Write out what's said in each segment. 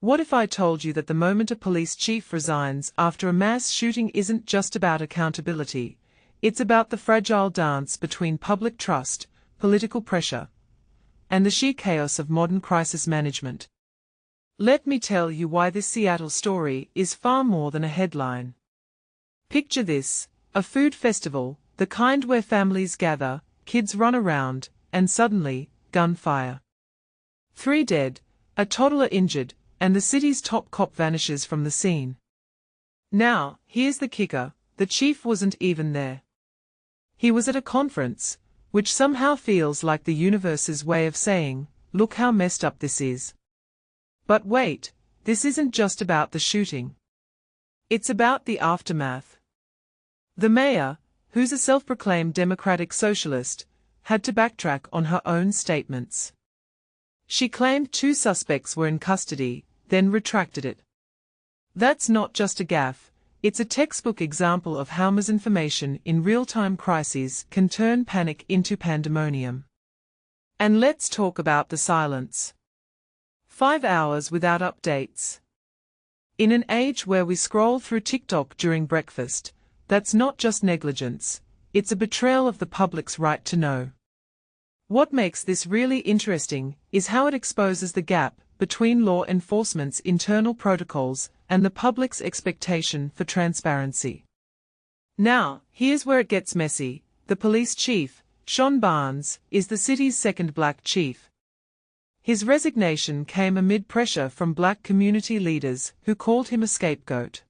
What if I told you that the moment a police chief resigns after a mass shooting isn't just about accountability, it's about the fragile dance between public trust, political pressure, and the sheer chaos of modern crisis management? Let me tell you why this Seattle story is far more than a headline. Picture this, a food festival, the kind where families gather, kids run around, and suddenly, gunfire. 3 dead, a toddler injured, and the city's top cop vanishes from the scene. Now, here's the kicker, the chief wasn't even there. He was at a conference, which somehow feels like the universe's way of saying, look how messed up this is. But wait, this isn't just about the shooting. It's about the aftermath. The mayor, who's a self-proclaimed democratic socialist, had to backtrack on her own statements. She claimed 2 suspects were in custody, then retracted it. That's not just a gaffe, it's a textbook example of how misinformation in real-time crises can turn panic into pandemonium. And let's talk about the silence. 5 hours without updates. In an age where we scroll through TikTok during breakfast, that's not just negligence, it's a betrayal of the public's right to know. What makes this really interesting is how it exposes the gap between law enforcement's internal protocols and the public's expectation for transparency. Now, here's where it gets messy. The police chief, Shon Barnes, is the city's second black chief. His resignation came amid pressure from black community leaders who called him a scapegoat.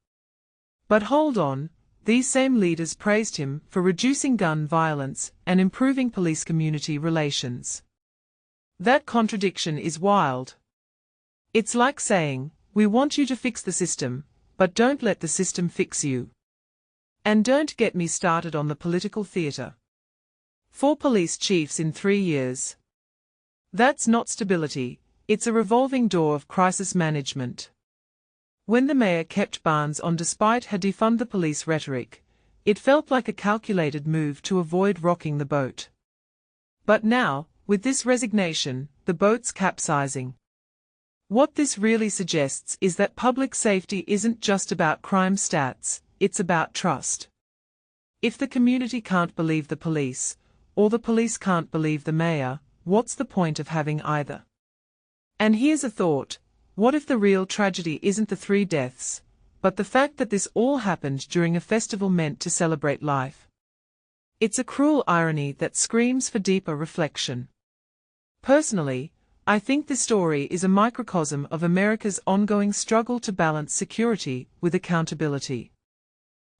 But hold on, these same leaders praised him for reducing gun violence and improving police-community relations. That contradiction is wild. It's like saying, we want you to fix the system, but don't let the system fix you. And don't get me started on the political theater. 4 police chiefs in 3 years. That's not stability, it's a revolving door of crisis management. When the mayor kept Barnes on despite her defund the police rhetoric, it felt like a calculated move to avoid rocking the boat. But now, with this resignation, the boat's capsizing. What this really suggests is that public safety isn't just about crime stats, it's about trust. If the community can't believe the police, or the police can't believe the mayor, what's the point of having either? And here's a thought, what if the real tragedy isn't the 3 deaths, but the fact that this all happened during a festival meant to celebrate life? It's a cruel irony that screams for deeper reflection. Personally, I think this story is a microcosm of America's ongoing struggle to balance security with accountability.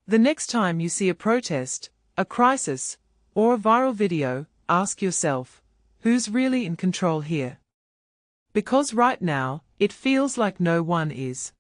The next time you see a protest, a crisis, or a viral video, ask yourself, who's really in control here? Because right now, it feels like no one is.